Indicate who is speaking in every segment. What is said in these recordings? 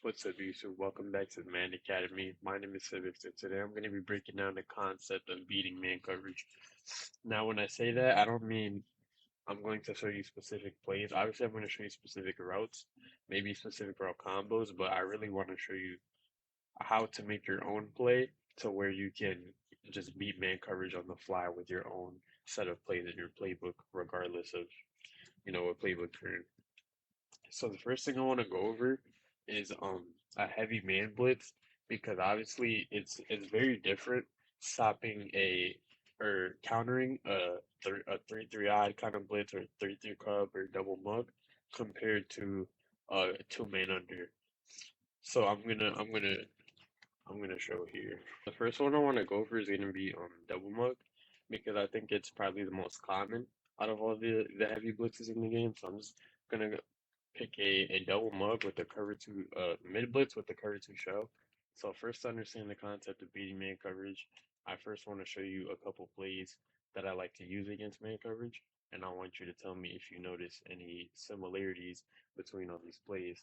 Speaker 1: What's up, YouTube? Welcome back to the Man Academy. My name is Civics, and today I'm going to be breaking down the concept of beating man coverage. Now, when I say that, I don't mean I'm going to show you specific plays. Obviously, I'm going to show you specific routes, maybe specific route combos, but I really want to show you how to make your own play to where you can just beat man coverage on the fly with your own set of plays in your playbook, regardless of, what playbook you're in. So the first thing I want to go over is a heavy man blitz because obviously it's very different stopping a or countering a 3-3 odd kind of blitz or 3-3 cub or double mug compared to two man under. So I'm gonna show here. The first one I want to go over is gonna be double mug because I think it's probably the most common out of all the heavy blitzes in the game. So I'm just gonna pick a double mug with the cover two mid blitz with the cover two shell. So first to understand the concept of beating man coverage, I first want to show you a couple plays that I like to use against man coverage, and I want you to tell me if you notice any similarities between all these plays,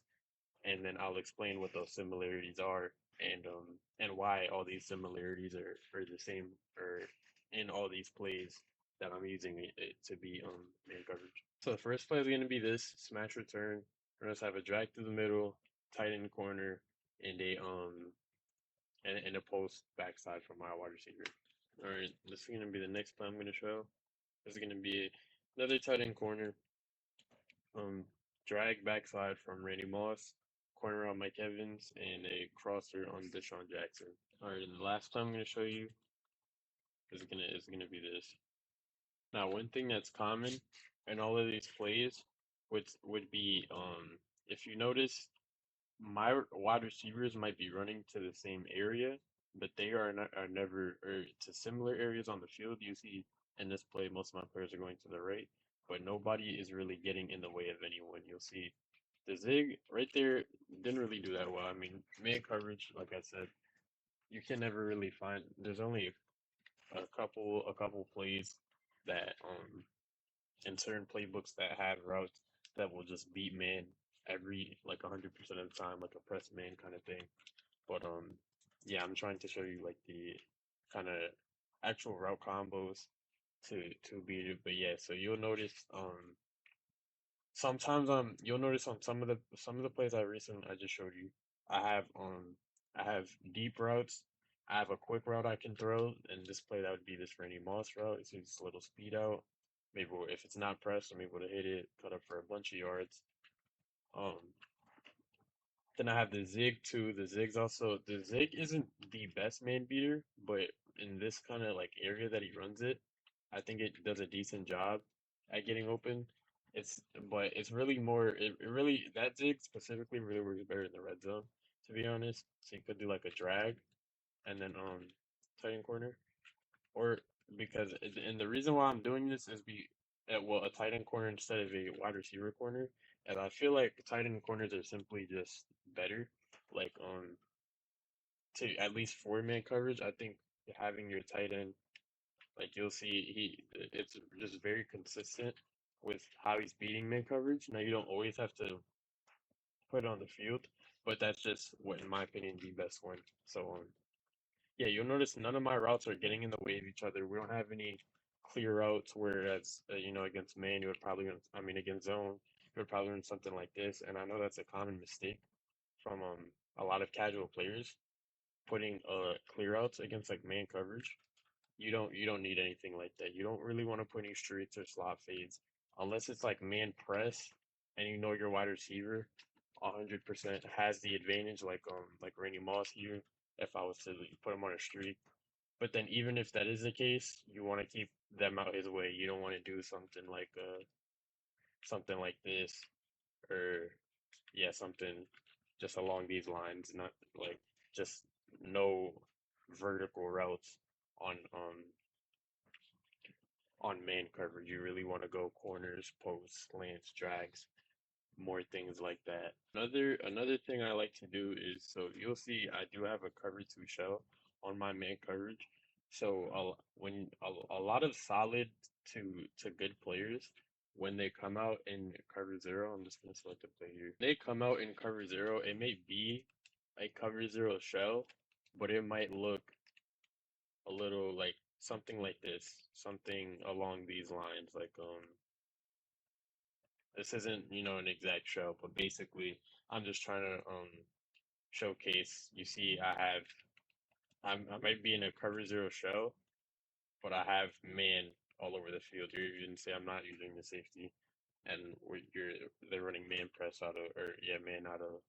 Speaker 1: and then I'll explain what those similarities are and why all these similarities are the same or in all these plays that I'm using it to be man coverage. So the first play is going to be this smash return. We're going to have a drag through the middle, tight end corner, and a post backside from my wide receiver. All right, this is going to be the next play I'm going to show. This is going to be another tight end corner, um, drag backside from Randy Moss, corner on Mike Evans, and a crosser on Deshaun Jackson. All right, and the last play I'm going to show you is gonna be this. Now, one thing that's common in all of these plays would be if you notice my wide receivers might be running to the same area, but they are never or to similar areas on the field. You see in this play, most of my players are going to the right, but nobody is really getting in the way of anyone. You'll see the zig right there didn't really do that well. I mean, man coverage, like I said, you can never really find. There's only a couple plays that in certain playbooks that have routes that will just beat man every like 100% of the time, like a press man kind of thing. But yeah, I'm trying to show you like the kind of actual route combos to beat it. But yeah, so you'll notice sometimes you'll notice on some of the plays I just showed you, I have I have deep routes. I have a quick route I can throw, and this play that would be this Randy Moss route. It's just a little speed out. Maybe if it's not pressed, I'm able to hit it, cut up for a bunch of yards. Um, then I have the zig too. The zig isn't the best man beater, but in this kind of like area that he runs it, I think it does a decent job at getting open. But it's really more it really that zig specifically really works better in the red zone, to be honest. So you could do like a drag and then tight end corner. Or because and the reason why I'm doing this is well, a tight end corner instead of a wide receiver corner, and I feel like tight end corners are simply just better. Like to at least four man coverage, I think having your tight end, like you'll see, it's just very consistent with how he's beating man coverage. Now you don't always have to put it on the field, but that's just what, in my opinion, the best one. So yeah, you'll notice none of my routes are getting in the way of each other. We don't have any clear routes, whereas against man, you would probably I mean against zone, you would probably run something like this. And I know that's a common mistake from a lot of casual players putting clear routes against like man coverage. You don't need anything like that. You don't really want to put any streets or slot fades unless it's like man press and you know your wide receiver 100% has the advantage like Randy Moss here if I was to put him on a streak. But then even if that is the case, you want to keep them out his way. You don't want to do something like this or yeah, something just along these lines, not like just no vertical routes on on man coverage. You really want to go corners, posts, slants, drags, more things like that. Another thing I like to do is so you'll see I do have a cover two shell on my man coverage. So when a lot of solid to good players, when they come out in cover zero, I'm just gonna select a play here. They come out in cover zero, it may be a cover zero shell, but it might look a little like something like this, something along these lines. Like this isn't, an exact shell, but basically I'm just trying to showcase. You see, I might be in a cover zero shell, but I have man all over the field. You can say I'm not using the safety, and they're running man press out of, or yeah, man out of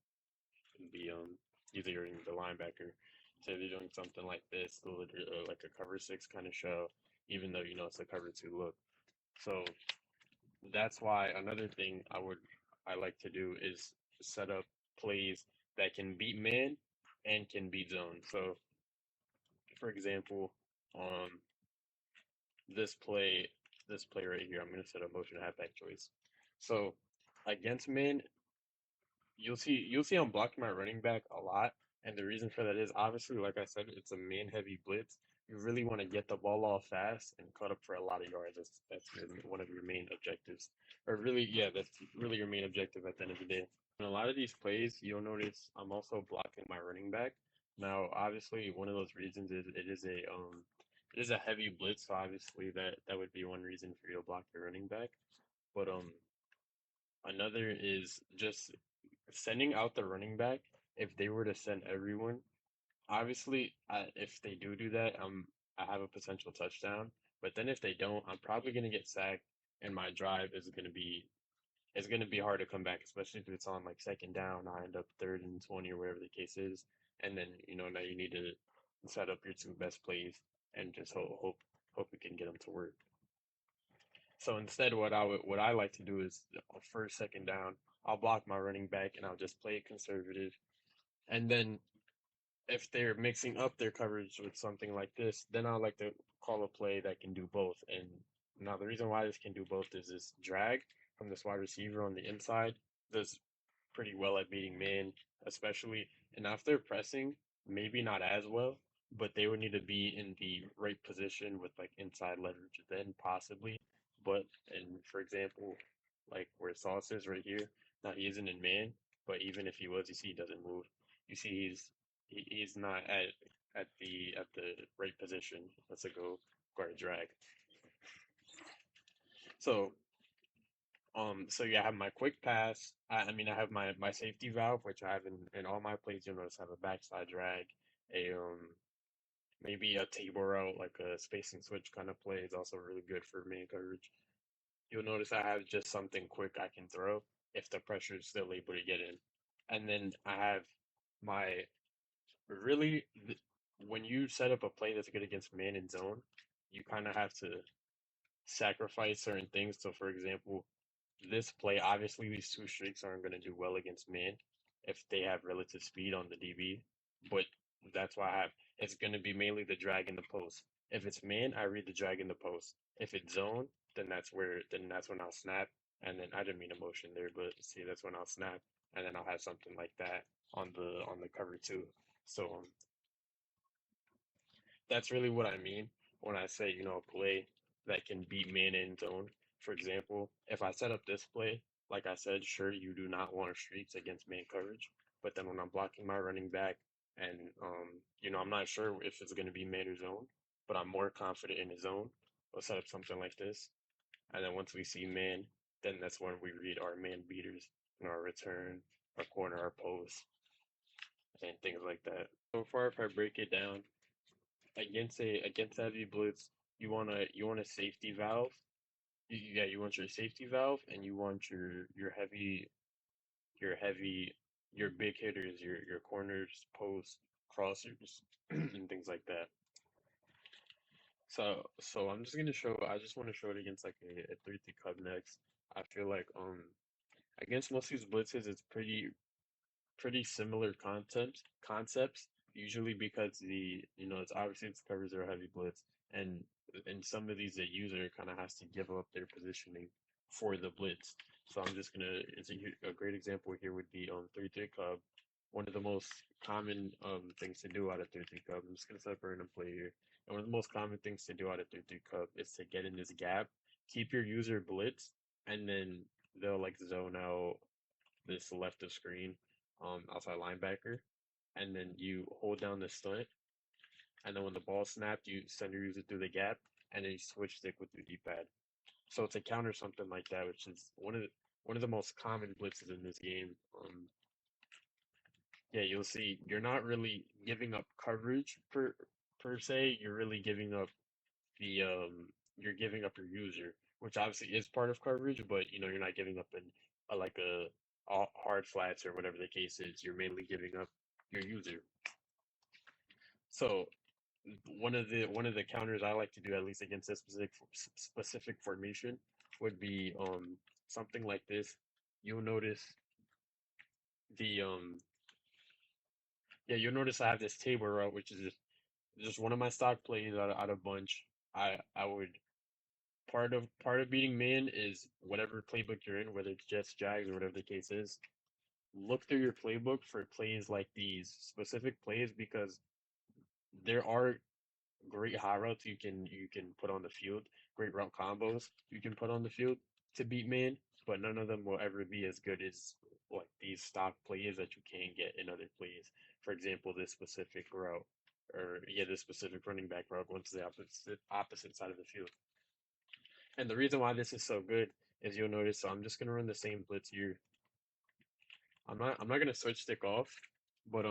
Speaker 1: the either you're the linebacker. So they're doing something like this, like a cover six kind of show, even though it's a cover two look. So that's why another thing I like to do is set up plays that can beat man and can beat zone. So for example, um this play this play right here, I'm gonna set up motion halfback choice. So against man, you'll see I'm blocking my running back a lot, and the reason for that is obviously, like I said, it's a man heavy blitz. You really want to get the ball off fast and cut up for a lot of yards. That's one of your main objectives, or really, yeah, that's really your main objective at the end of the day. In a lot of these plays, you'll notice I'm also blocking my running back. Now, obviously, one of those reasons is it is a heavy blitz, so obviously that would be one reason for you to block your running back. But another is just sending out the running back. If they were to send everyone, obviously, if they do that, I have a potential touchdown. But then if they don't, I'm probably gonna get sacked, and my drive is gonna be it's gonna be hard to come back, especially if it's on like second down. I end up third and 20 or whatever the case is, and then now you need to set up your two best plays and just hope we can get them to work. So instead, what I like to do is first second down, I'll block my running back and I'll just play it conservative. And then if they're mixing up their coverage with something like this, then I like to call a play that can do both. And now the reason why this can do both is this drag from this wide receiver on the inside does pretty well at beating man, especially. And if they're pressing, maybe not as well, but they would need to be in the right position with like inside leverage then possibly. But and for example, like where Sauce is right here, now he isn't in man, but even if he was, you see he doesn't move. You see he's not at the right position. Let's go guard drag. So so yeah, I have my quick pass. I mean, I have my safety valve, which I have in all my plays. You'll notice I have a backside drag, a maybe a table route, like a spacing switch kind of play is also really good for man coverage. You'll notice I have just something quick I can throw if the pressure is still able to get in, and then I have my really when you set up a play that's good against man and zone, you kind of have to sacrifice certain things. So, for example, this play, obviously, these two streaks aren't going to do well against man if they have relative speed on the DB, but that's why it's going to be mainly the drag in the post. If it's man, I read the drag in the post. If it's zone, then that's when I'll snap. And then I didn't mean emotion there, but see, that's when I'll snap, and then I'll have something like that on the cover too. So that's really what I mean when I say, a play that can beat man in zone. For example, if I set up this play, like I said, sure, you do not want streaks against man coverage. But then when I'm blocking my running back and, I'm not sure if it's going to be man or zone, but I'm more confident in his zone, we'll set up something like this. And then once we see man, then that's when we read our man beaters and our return, our corner, our post, and things like that. So far, if I break it down, against heavy blitz, you want a safety valve. Yeah, you want your safety valve, and you want your heavy your big hitters, your corners, posts, crossers, and things like that. So I just want to show it against like a 3-3 Cub next. I feel like against most of these blitzes, it's pretty similar concepts usually because it's obviously it's covers their heavy blitz, and in some of these the user kind of has to give up their positioning for the blitz. So I'm just gonna it's a great example here would be on 3-3 Cub. One of the most common things to do out of 3-3 Cub. I'm just gonna set up a random play here. And one of the most common things to do out of 3-3 Cub is to get in this gap, keep your user blitz, and then they'll like zone out this left of screen, outside linebacker, and then you hold down the stunt, and then when the ball snapped, you send your user through the gap, and then you switch stick with your D-pad. So to counter something like that, which is one of the most common blitzes in this game, yeah, you'll see you're not really giving up coverage per se. You're really giving up the you're giving up your user, which obviously is part of coverage, but you know you're not giving up in like a hard flats or whatever the case is. You're mainly giving up your user. So one of the counters I like to do, at least against a specific formation, would be something like this. You'll notice the yeah, you'll notice I have this table route, which is just one of my stock plays out of bunch. I would part of beating man is whatever playbook you're in, whether it's Jets, Jags, or whatever the case is. Look through your playbook for plays like these specific plays because there are great high routes you can put on the field, great route combos you can put on the field to beat man, but none of them will ever be as good as like these stock plays that you can get in other plays. For example, this specific route, or yeah, this specific running back route going to the opposite side of the field. And the reason why this is so good is you'll notice. So I'm just gonna run the same blitz here. I'm not gonna switch stick off, but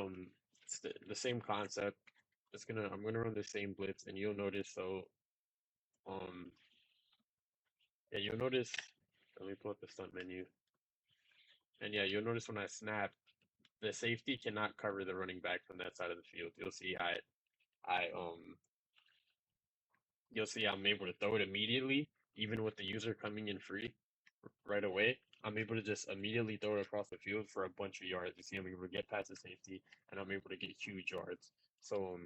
Speaker 1: it's the same concept. I'm gonna run the same blitz, and you'll notice. So um yeah, you'll notice. Let me pull up the stunt menu, and yeah, you'll notice when I snap, the safety cannot cover the running back from that side of the field. I you'll see I'm able to throw it immediately, even with the user coming in free right away. I'm able to just immediately throw it across the field for a bunch of yards. You see, I'm able to get past the safety, and I'm able to get huge yards. So,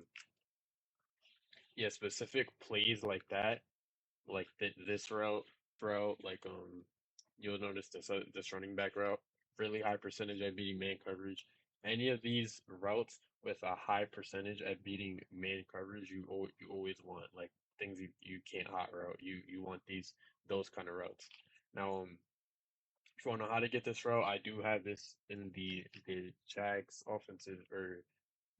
Speaker 1: yeah, specific plays like that, like this route, like you'll notice this running back route, really high percentage at beating man coverage. Any of these routes with a high percentage at beating man coverage, you always want like things you can't hot route. You want those kind of routes. Now, if you want to know how to get this route, I do have this in the Jags offensive or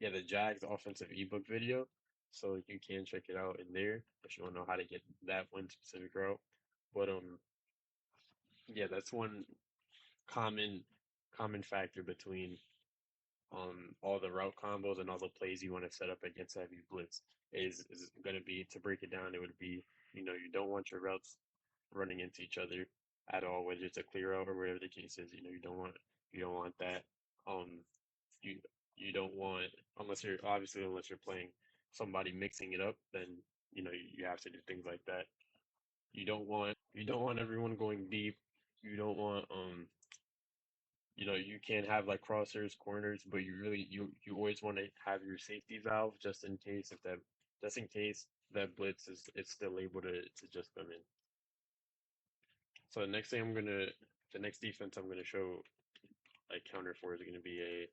Speaker 1: yeah, the Jags offensive ebook video. So you can check it out in there if you want to know how to get that one specific route. But yeah, that's one common common factor between all the route combos and all the plays you want to set up against heavy blitz is going to be, to break it down, it would be, you know, you don't want your routes running into each other at all, whether it's a clear out or whatever the case is. You know, you don't want that. Um, you you don't want, unless you're playing somebody mixing it up, then you know you have to do things like that. You don't want everyone going deep. You don't want you know, you can't have like crosshairs, corners, but you always want to have your safety valve just in case that blitz is still able to just come in. So the next defense I'm gonna show like counter for is gonna be a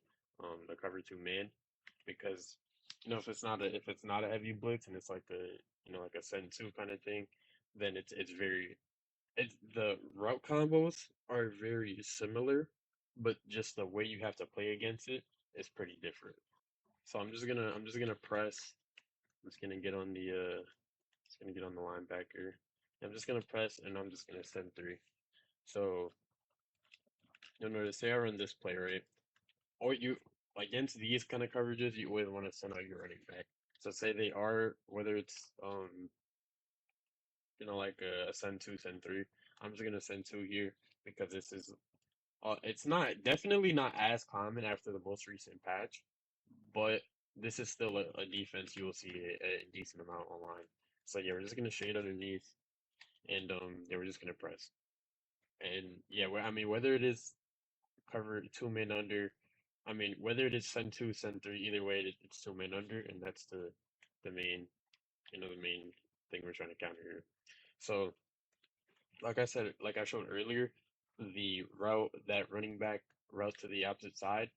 Speaker 1: cover two man, because you know if it's not a heavy blitz and it's like a, you know, like a send two kind of thing, then it's the route combos are very similar, but just the way you have to play against it is pretty different. So I'm just gonna press. I'm just gonna get on the just gonna get on the linebacker. I'm just gonna press and I'm just gonna send three. So you'll notice, say I run this play, right? Or you, against these kind of coverages, you always want to send out your running back. So say they are, whether it's you know, like a send two, send three. I'm just gonna send two here because this is it's not, definitely not as common after the most recent patch, but this is still a defense you will see a decent amount online. So yeah, we're just gonna shade underneath, and yeah, we're just gonna press. And yeah, I mean, whether it is cover two men under, I mean, whether it is send two, send three, either way, it's two men under, and that's the main, you know, the main thing we're trying to counter here. So like I said, like I showed earlier, the route, that running back route to the opposite side,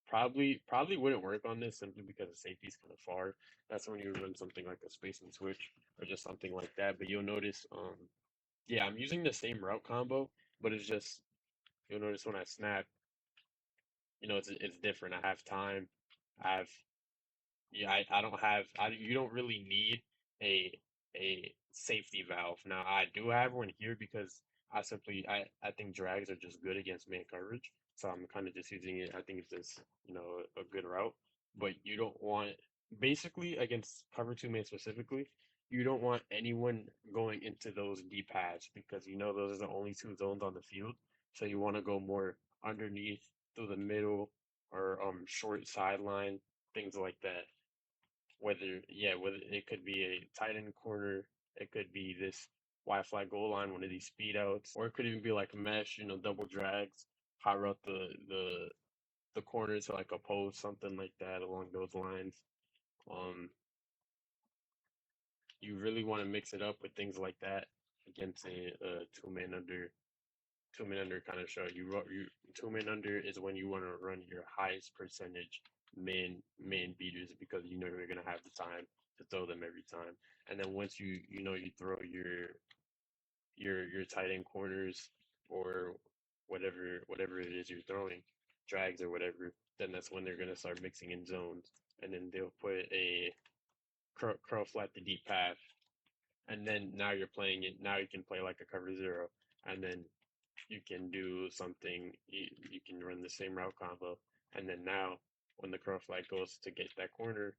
Speaker 1: probably wouldn't work on this simply because the safety's kind of far. That's when you run something like a space and switch or just something like that. But you'll notice, yeah, I'm using the same route combo, but it's just you'll notice when I snap, it's different. I have time. I have Yeah, I don't have you don't really need a safety valve. Now I do have one here because I think drags are just good against man coverage. So I'm kind of just using it. I think it's just, a good route. But you don't want basically against cover two man specifically, you don't want anyone going into those deep paths because those are the only two zones on the field. So you want to go more underneath through the middle or short sideline, things like that. Whether it could be a tight end corner, it could be this Y flag goal line, one of these speed outs, or it could even be like mesh, double drags, high route the corner to like a post, something like that along those lines. Um, you really want to mix it up with things like that against a two man under kind of show. You 2 man under is when you want to run your highest percentage man beaters because you're gonna have the time to throw them every time. And then once you throw your tight end corners or whatever it is you're throwing, drags or whatever, then that's when they're gonna start mixing in zones. And then they'll put a curl flat the deep path. And then now you're playing it. Now you can play like a cover zero, and then you can do something. You can run the same route combo, and then now when the curl flag goes to get that corner,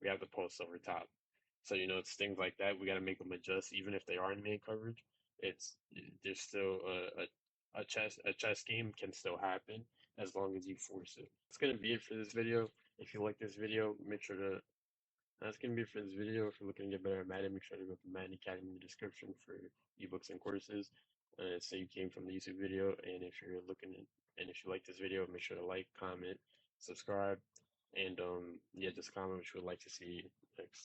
Speaker 1: we have the post over top. So it's things like that. We got to make them adjust, even if they are in man coverage. It's there's still a chess game can still happen as long as you force it. That's gonna be it for this video. If you like this video, make sure to that's gonna be it for this video. If you're looking to get better at Madden, make sure to go to Madden Academy in the description for ebooks and courses. Say you came from the YouTube video, and if you like this video, make sure to like, comment, subscribe, and yeah, just comment what you would like to see next.